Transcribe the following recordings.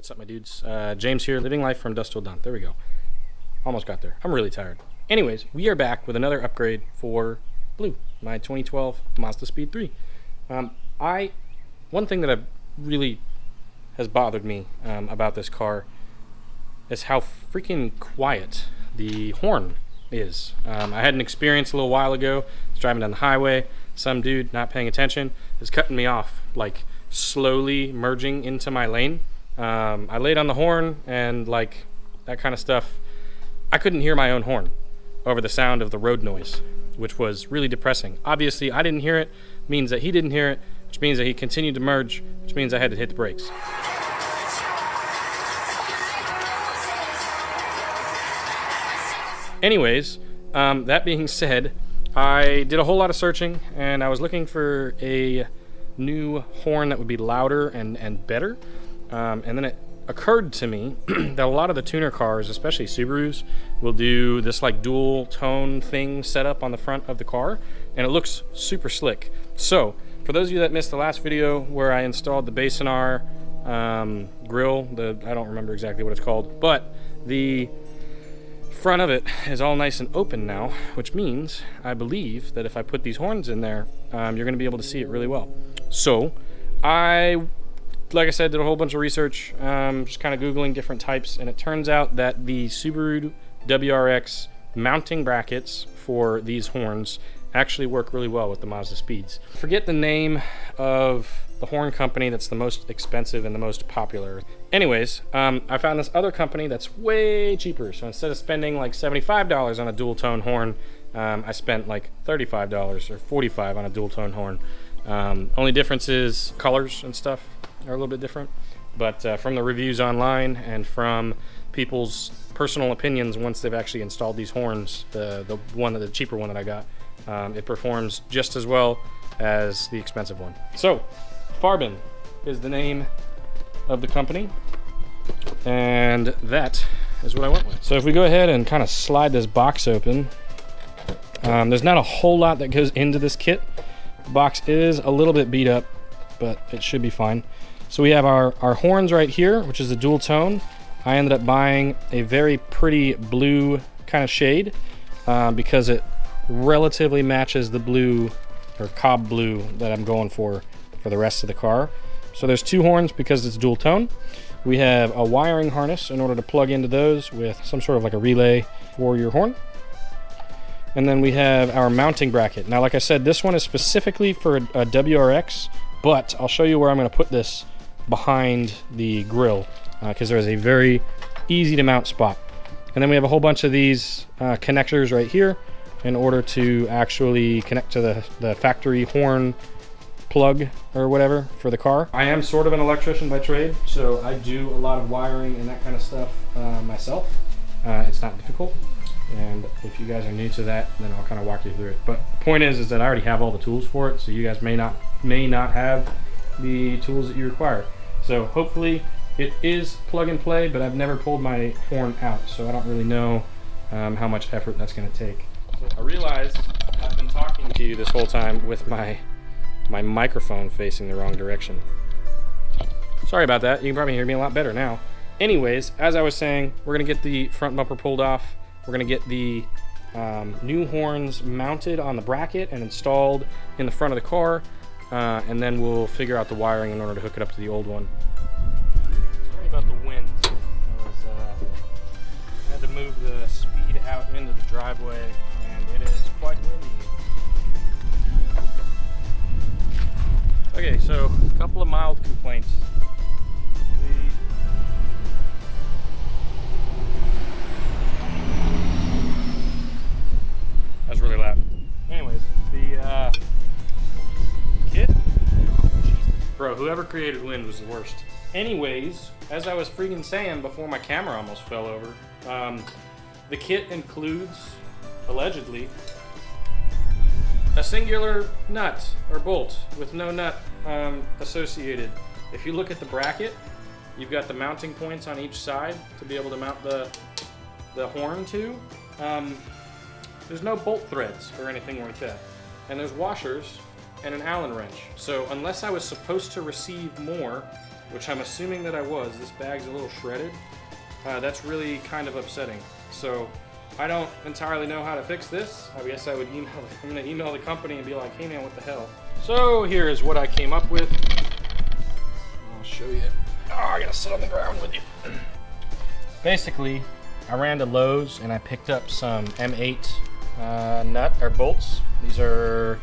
What's up, my dudes? James here, living life from dusk till dawn. There we go. Almost got there. I'm really tired. Anyways, we are back with another upgrade for Blue, my 2012 Mazdaspeed 3. One thing that really has bothered me about this car is how freaking quiet the horn is. I had an experience a little while ago. I was driving down the highway. Some dude not paying attention is cutting me off, like slowly merging into my lane. I laid on the horn and like that kind of stuff. I couldn't hear my own horn over the sound of the road noise, which was really depressing. Obviously, I didn't hear it, means that he didn't hear it, which means that he continued to merge, which means I had to hit the brakes. Anyways, that being said, I did a whole lot of searching and I was looking for a new horn that would be louder and better. And then it occurred to me that a lot of the tuner cars, especially Subarus, will do this like dual tone thing set up on the front of the car, and it looks super slick. So for those of you that missed the last video where I installed the Basonar grill, I don't remember exactly what it's called, but the front of it is all nice and open now, which means I believe that if I put these horns in there, you're going to be able to see it really well. So like I said, did a whole bunch of research, just kind of Googling different types, and it turns out that the Subaru WRX mounting brackets for these horns actually work really well with the Mazdaspeeds. Forget the name of the horn company that's the most expensive and the most popular. Anyways, I found this other company that's way cheaper. So instead of spending like $75 on a dual tone horn, I spent like $35 or $45 on a dual tone horn. Only difference is colors and stuff are a little bit different, but from the reviews online and people's personal opinions once they've actually installed these horns, the cheaper one that I got, it performs just as well as the expensive one. So Farbin is the name of the company, and that is what I went with. So if we go ahead and kind of slide this box open, there's not a whole lot that goes into this kit. The box is a little bit beat up, but it should be fine. So we have our horns right here, which is a dual tone. I ended up buying a very pretty blue kind of shade because it relatively matches the blue or cob blue that I'm going for the rest of the car. So there's two horns because it's dual tone. We have a wiring harness in order to plug into those with some sort of like a relay for your horn. And then we have our mounting bracket. Now, like I said, this one is specifically for a WRX, but I'll show you where I'm going to put this behind the grill because there is a very easy to mount spot. And then we have a whole bunch of these connectors right here in order to actually connect to the factory horn plug or whatever for the car. I am sort of an electrician by trade, so I do a lot of wiring and that kind of stuff myself. It's not difficult. And if you guys are new to that, then I'll kind of walk you through it. But the point is that I already have all the tools for it, so you guys may not have the tools that you require. So hopefully it is plug and play, but I've never pulled my horn out, so I don't really know how much effort that's going to take. So I realized I've been talking to you this whole time with my microphone facing the wrong direction. Sorry about that. You can probably hear me a lot better now. Anyways, as I was saying, we're going to get the front bumper pulled off. We're going to get the new horns mounted on the bracket and installed in the front of the car, and then we'll figure out the wiring in order to hook it up to the old one. Sorry about the wind. I had to move the speed out into the driveway, and it is quite windy. Okay, so a couple of mild complaints. That's really loud. Anyways, the kit, bro, whoever created wind was the worst. Anyways, as I was freaking saying before my camera almost fell over, the kit includes, allegedly, a singular nut or bolt with no nut associated. If you look at the bracket, you've got the mounting points on each side to be able to mount the horn to. There's no bolt threads or anything like that. And there's washers and an Allen wrench. So unless I was supposed to receive more, which I'm assuming that I was. This bag's a little shredded. That's really kind of upsetting. So I don't entirely know how to fix this. I guess I would email, I'm gonna email the company and be like, hey man, what the hell? So here is what I came up with. I'll show you. Oh, I gotta sit on the ground with you. Basically, I ran to Lowe's and I picked up some M8 nut or bolts. These are,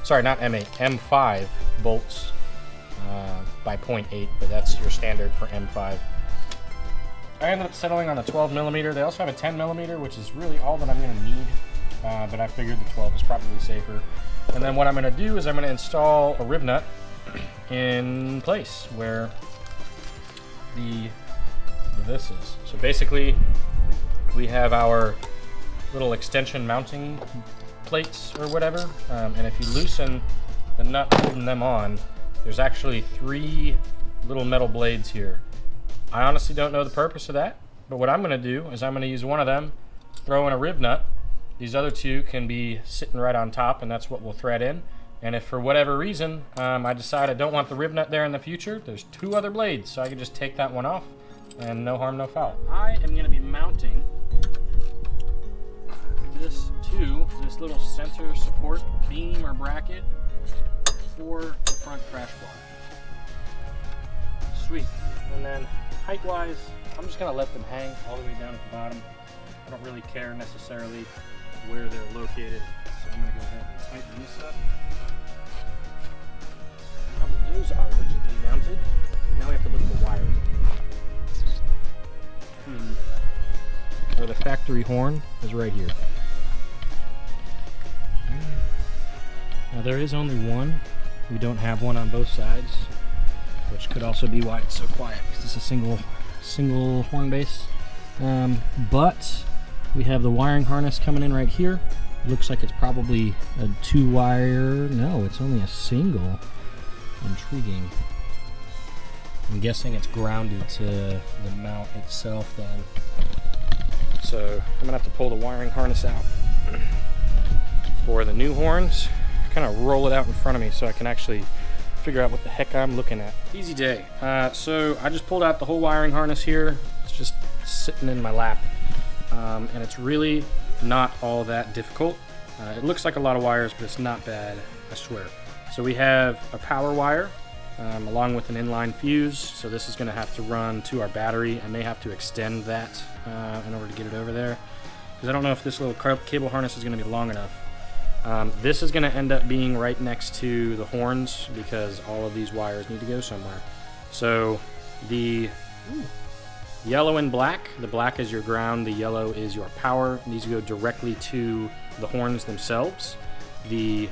sorry, not M8, M5 bolts by 0.8, but that's your standard for M5. I ended up settling on a 12 millimeter. They also have a 10 millimeter, which is really all that I'm going to need, but I figured the 12 is probably safer. And then what I'm going to do is I'm going to install a rib nut in place where this is. So basically, we have our little extension mounting plates or whatever, and if you loosen the nut holding them on, there's actually 3 little metal blades here. I honestly don't know the purpose of that, but what I'm going to do is I'm going to use one of them, throw in a rib nut. These other 2 can be sitting right on top, and that's what we'll thread in. And if for whatever reason I decide I don't want the rib nut there in the future, there's 2 other blades, so I can just take that one off, and no harm, no foul. I am going to be mounting this to this little center support beam or bracket for the front crash bar. Sweet. And then height-wise, I'm just gonna let them hang all the way down at the bottom. I don't really care necessarily where they're located, so I'm gonna go ahead and tighten this up. Now that those are rigidly mounted, now we have to look at the wiring. So the factory horn is right here. Now there is only one. We don't have one on both sides, which could also be why it's so quiet, because it's a single horn base. But we have the wiring harness coming in right here. It looks like it's probably a 2-wire. No, it's only a single. Intriguing. I'm guessing it's grounded to the mount itself then. So I'm gonna have to pull the wiring harness out for the new horns. Kind of roll it out in front of me so I can actually figure out what the heck I'm looking at. Easy day. So I just pulled out the whole wiring harness here. It's just sitting in my lap. And it's really not all that difficult. It looks like a lot of wires, but it's not bad, I swear. So we have a power wire along with an inline fuse. So this is gonna have to run to our battery. I may have to extend that in order to get it over there, because I don't know if this little cable harness is gonna be long enough. This is going to end up being right next to the horns because all of these wires need to go somewhere. So the yellow and black, the black is your ground, the yellow is your power. These go directly to the horns themselves. The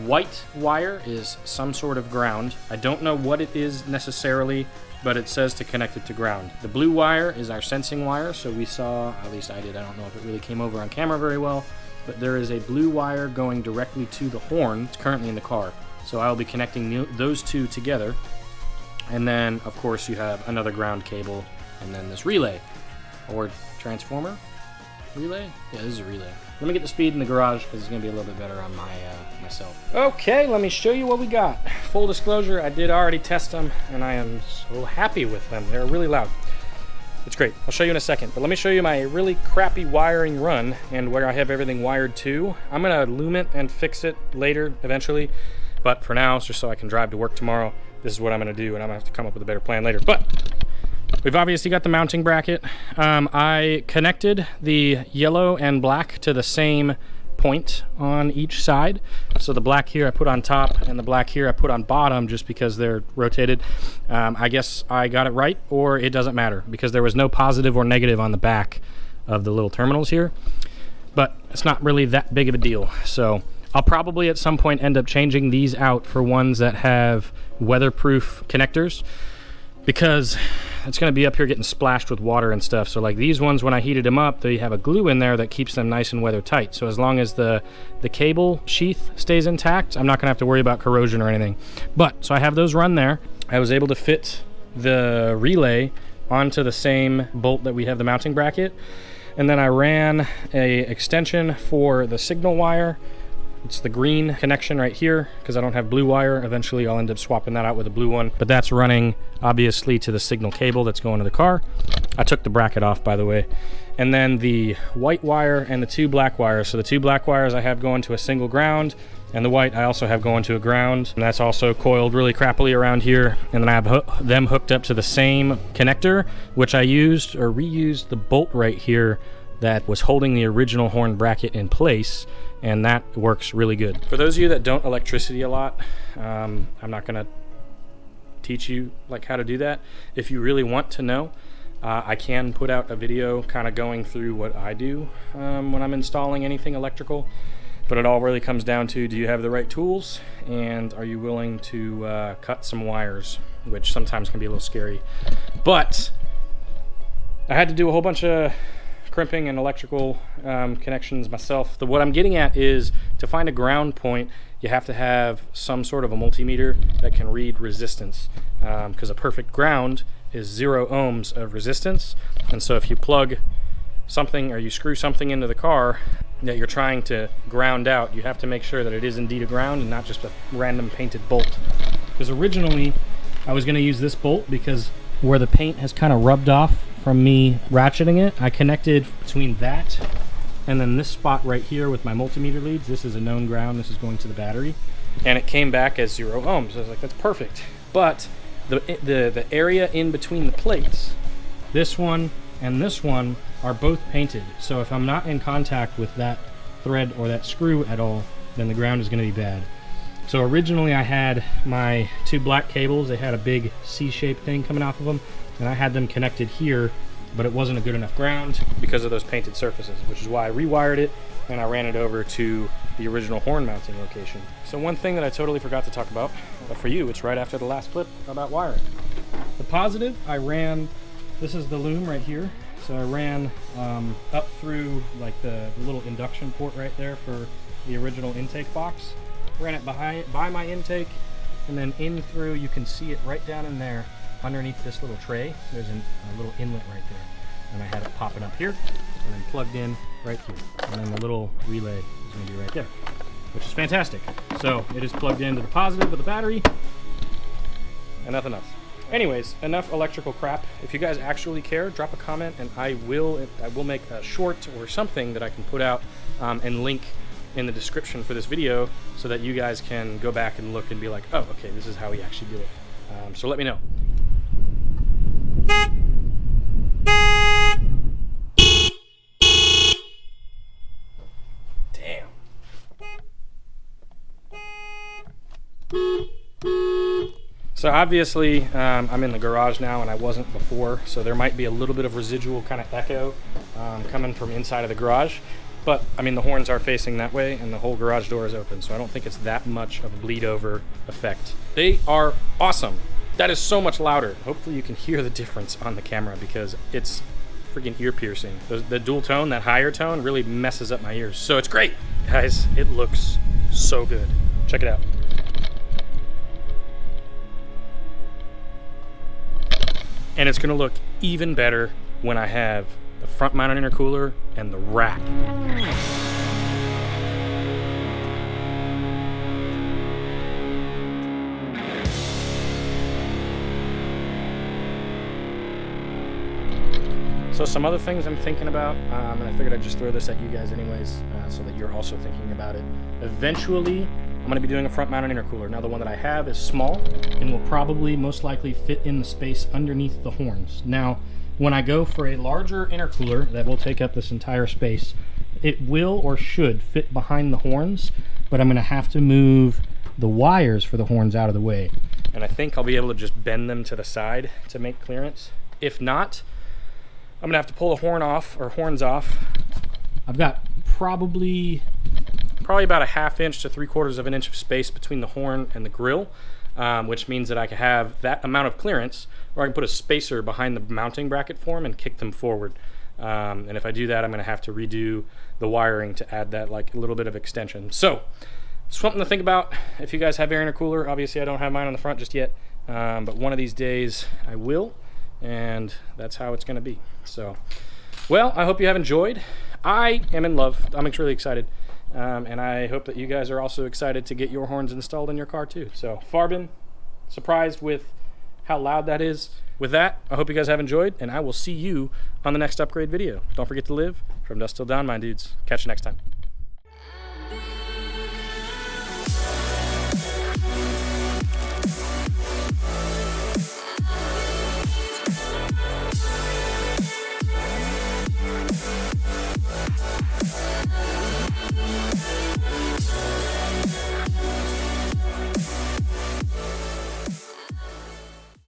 white wire is some sort of ground. I don't know what it is necessarily, but it says to connect it to ground. The blue wire is our sensing wire, so we saw, at least I did, I don't know if it really came over on camera very well, but there is a blue wire going directly to the horn. It's currently in the car. So I'll be connecting those 2 together. And then, of course, you have another ground cable, and then this relay. Or transformer? Relay? Yeah, this is a relay. Let me get the speed in the garage, because it's going to be a little bit better on myself. Okay, let me show you what we got. Full disclosure, I did already test them, and I am so happy with them. They're really loud. It's great. I'll show you in a second, but let me show you my really crappy wiring run and where I have everything wired to. I'm gonna loom it and fix it later, eventually, but for now, it's just so I can drive to work tomorrow. This is what I'm gonna do, and I'm gonna have to come up with a better plan later. But we've obviously got the mounting bracket. I connected the yellow and black to the same point on each side. So the black here I put on top, and the black here I put on bottom just because they're rotated. I guess I got it right, or it doesn't matter, because there was no positive or negative on the back of the little terminals here. But it's not really that big of a deal. So I'll probably at some point end up changing these out for ones that have weatherproof connectors, because it's going to be up here getting splashed with water and stuff. So like these ones, when I heated them up, they have a glue in there that keeps them nice and weather tight. So as long as the cable sheath stays intact, I'm not going to have to worry about corrosion or anything. But so I have those run there. I was able to fit the relay onto the same bolt that we have the mounting bracket. And then I ran a extension for the signal wire It's the green connection right here because I don't have blue wire. Eventually I'll end up swapping that out with a blue one, but that's running obviously to the signal cable that's going to the car. I took the bracket off, by the way. And then the white wire and the 2 black wires. So the 2 black wires I have going to a single ground, and the white I also have going to a ground. And that's also coiled really crappily around here. And then I have them hooked up to the same connector, which I used or reused the bolt right here that was holding the original horn bracket in place, and that works really good. For those of you that don't electricity a lot, I'm not gonna teach you like how to do that. If you really want to know, I can put out a video kind of going through what I do when I'm installing anything electrical, but it all really comes down to, do you have the right tools, and are you willing to cut some wires, which sometimes can be a little scary. But I had to do a whole bunch of crimping and electrical connections myself. What I'm getting at is, to find a ground point, you have to have some sort of a multimeter that can read resistance, because a perfect ground is 0 ohms of resistance. And so if you plug something or you screw something into the car that you're trying to ground out, you have to make sure that it is indeed a ground and not just a random painted bolt. Because originally I was going to use this bolt because where the paint has kind of rubbed off from me ratcheting it, I connected between that and then this spot right here with my multimeter leads. This is a known ground, this is going to the battery, and it came back as 0 ohms. I was like, that's perfect. But the area in between the plates, this one and this one, are both painted. So if I'm not in contact with that thread or that screw at all, then the ground is going to be bad. So originally I had my 2 black cables. They had a big C-shaped thing coming off of them, and I had them connected here, but it wasn't a good enough ground because of those painted surfaces, which is why I rewired it and I ran it over to the original horn mounting location. So one thing that I totally forgot to talk about, but for you, it's right after the last clip about wiring. The positive, I ran, this is the loom right here, so I ran up through like the little induction port right there for the original intake box. Ran it by my intake, and then in through, you can see it right down in there underneath this little tray. There's a little inlet right there, and I had it popping up here and then plugged in right here, and then the little relay is going to be right there, which is fantastic. So it is plugged into the positive of the battery and nothing else. Anyways, enough electrical crap. If you guys actually care, drop a comment, and I will make a short or something that I can put out and link in the description for this video, so that you guys can go back and look and be like, oh, okay, this is how we actually do it. So let me know. Damn. So obviously, I'm in the garage now, and I wasn't before, so there might be a little bit of residual kind of echo coming from inside of the garage. But, I mean, the horns are facing that way, and the whole garage door is open, so I don't think it's that much of a bleed-over effect. They are awesome. That is so much louder. Hopefully you can hear the difference on the camera, because it's freaking ear-piercing. The dual tone, that higher tone, really messes up my ears. So it's great. Guys, it looks so good. Check it out. And it's going to look even better when I have the front-mounted intercooler and the rack. So some other things I'm thinking about, and I figured I'd just throw this at you guys anyways, so that you're also thinking about it. Eventually, I'm going to be doing a front-mounted intercooler. Now, the one that I have is small and will probably most likely fit in the space underneath the horns. Now, when I go for a larger intercooler that will take up this entire space, it will or should fit behind the horns, but I'm going to have to move the wires for the horns out of the way. And I think I'll be able to just bend them to the side to make clearance. If not, I'm going to have to pull the horns off. I've got probably about a 1/2 inch to 3/4 of an inch of space between the horn and the grill, which means that I can have that amount of clearance, or I can put a spacer behind the mounting bracket for them and kick them forward. And if I do that, I'm going to have to redo the wiring to add that like a little bit of extension. So, something to think about if you guys have air intercooler. Obviously, I don't have mine on the front just yet, but one of these days I will, and that's how it's going to be. So, well, I hope you have enjoyed. I am in love. I'm really excited. And I hope that you guys are also excited to get your horns installed in your car too. So Farbin, surprised with how loud that is. With that, I hope you guys have enjoyed, and I will see you on the next upgrade video. Don't forget to live from dusk till dawn, my dudes. Catch you next time.